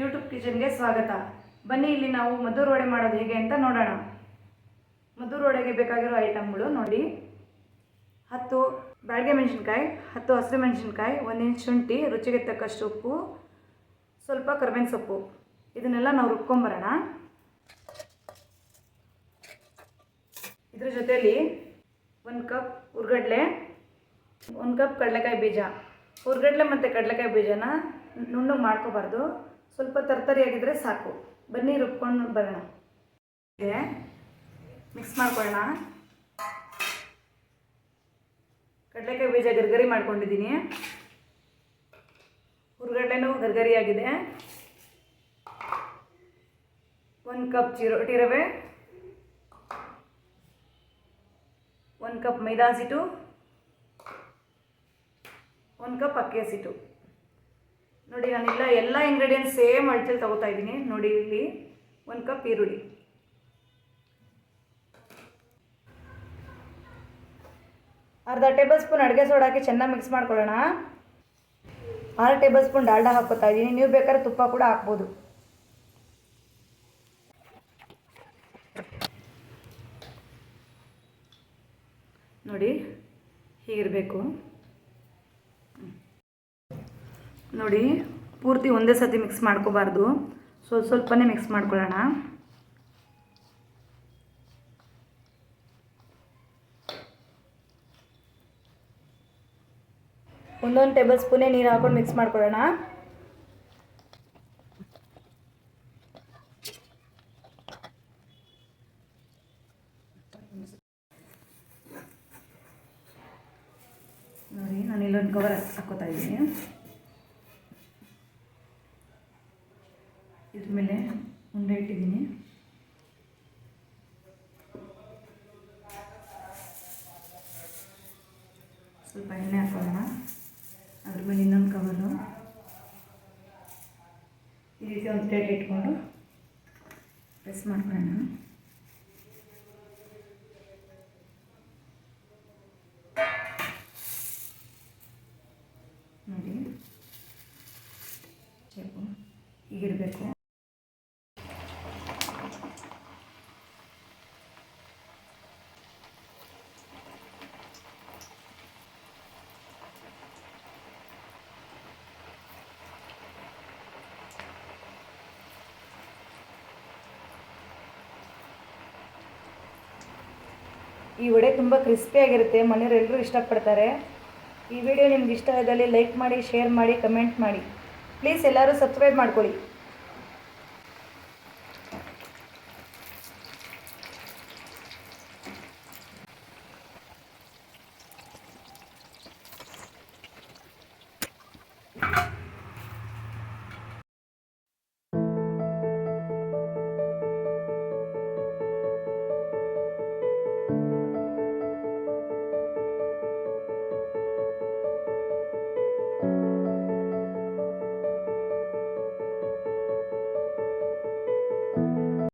YouTube ಕಿಚನ್ಗೆ ಸ್ವಾಗತ. ಬನ್ನಿ ಇಲ್ಲಿ ನಾವು ಮದ್ದೂರು ವಡೆ ಮಾಡೋದು ಹೇಗೆ ಅಂತ ನೋಡೋಣ. ಮದ್ದೂರು ವಡೆಗೆ ಬೇಕಾಗಿರೋ ಐಟಮ್ಗಳು ನೋಡಿ: 10 ಬ್ಯಾಡಗೆ ಮೆಣಸಿನ್ಕಾಯಿ, 10 ಹಸಿರು ಮೆಣಸಿನ್ಕಾಯಿ, 1 ಇಂಚ್ ಶುಂಠಿ, ರುಚಿಗೆ ತಕ್ಕಷ್ಟು ಉಪ್ಪು, ಸ್ವಲ್ಪ ಕರಿಬೇವಿನ ಸೊಪ್ಪು. ಇದನ್ನೆಲ್ಲ ನಾವು ರುಬ್ಕೊಂಬರೋಣ. ಇದ್ರ ಜೊತೆಯಲ್ಲಿ 1 ಕಪ್ ಹುರ್ಗಡ್ಲೆ, 1 ಕಪ್ ಕಡಲೆಕಾಯಿ ಬೀಜ. ಹುರ್ಗಡ್ಲೆ ಮತ್ತು ಕಡಲೆಕಾಯಿ ಬೀಜನ ನುಣ್ಣಗೆ ಮಾಡ್ಕೋಬಾರ್ದು, ಸ್ವಲ್ಪ ತರ್ತರಿಯಾಗಿದ್ದರೆ ಸಾಕು. ಬನ್ನಿ ರುಬ್ಕೊಂಡು ಬರೋಣ. ಮಿಕ್ಸ್ ಮಾಡ್ಕೊಳ್ಳೋಣ. ಕಡಲೆಕಾಯಿ ಬೀಜ ಗರ್ಗರಿ ಮಾಡ್ಕೊಂಡಿದ್ದೀನಿ, ಹುರ್ಗಡ್ಲೆನೂ ಗರ್ಗರಿಯಾಗಿದೆ. 1 ಕಪ್ ಚಿರೋಟಿ ರವೆ, 1 ಕಪ್ ಮೈದಾ ಹಸಿಟ್ಟು, 1 ಕಪ್ ಅಕ್ಕಿ ಹಸಿಟ್ಟು. ನೋಡಿ, ನಾನಿಲ್ಲ ಎಲ್ಲ ಇಂಗ್ರೀಡಿಯೆಂಟ್ಸ್ ಸೇಮ್ ಅಳತೆಯಲ್ಲಿ ತಗೋತಾ ಇದ್ದೀನಿ. ನೋಡಿ, ಇಲ್ಲಿ 1 ಕಪ್ ಈರುಳ್ಳಿ, ಅರ್ಧ ಟೇಬಲ್ ಸ್ಪೂನ್ ಅಡುಗೆ ಸೋಡಾ ಹಾಕಿ ಚೆನ್ನಾಗಿ ಮಿಕ್ಸ್ ಮಾಡ್ಕೊಳ್ಳೋಣ. 6 ಟೇಬಲ್ ಸ್ಪೂನ್ ಡಾಲ್ಡಾ ಹಾಕ್ಕೋತಾ ಇದ್ದೀನಿ. ನೀವು ಬೇಕಾದ್ರೆ ತುಪ್ಪ ಕೂಡ ಹಾಕ್ಬೋದು. ನೋಡಿ, ಹೀಗಿರಬೇಕು. ನೋಡಿ, ಪೂರ್ತಿ ಒಂದೇ ಸತಿ ಮಿಕ್ಸ್ ಮಾಡ್ಕೋಬಾರ್ದು, ಸ್ವಲ್ಪನೇ ಮಿಕ್ಸ್ ಮಾಡ್ಕೊಳ್ಳೋಣ. ಒಂದೊಂದು ಟೇಬಲ್ ಸ್ಪೂನೇ ನೀರು ಹಾಕೊಂಡು ಮಿಕ್ಸ್ ಮಾಡ್ಕೊಳ್ಳೋಣ. ನೋಡಿ, ನಾನು ಇಲ್ಲೊಂದು ಕವರ್ ಹಾಕ್ಕೋತಾ ಇದ್ದೀನಿ. ಇದ್ರ ಮೇಲೆ ಉಂಡೆ ಇಟ್ಟಿದ್ದೀನಿ. ಸ್ವಲ್ಪ ಎಣ್ಣೆ ಹಾಕೊಳ್ಳೋಣ. ಅದ್ರ ಮೇಲೆ ಇನ್ನೊಂದು ಕವರು, ಈ ರೀತಿ ಒಂದು ಪ್ಲೇಟ್ ಇಟ್ಕೊಂಡು ಪ್ರೆಸ್ ಮಾಡ್ಕೊಳ್ಳೋಣ. ನೋಡಿ, ಶೇಪು ಹೀಗಿರಬೇಕು. ಈ ವಡೆ ತುಂಬ ಕ್ರಿಸ್ಪಿಯಾಗಿರುತ್ತೆ, ಮನೆಯವರೆಲ್ಲರೂ ಇಷ್ಟಪಡ್ತಾರೆ. ಈ ವಿಡಿಯೋ ನಿಮ್ಗೆ ಇಷ್ಟ ಆದಲ್ಲಿ ಲೈಕ್ ಮಾಡಿ, ಶೇರ್ ಮಾಡಿ, ಕಮೆಂಟ್ ಮಾಡಿ. ಪ್ಲೀಸ್ ಎಲ್ಲರೂ ಸಬ್ಸ್ಕ್ರೈಬ್ ಮಾಡ್ಕೊಳ್ಳಿ.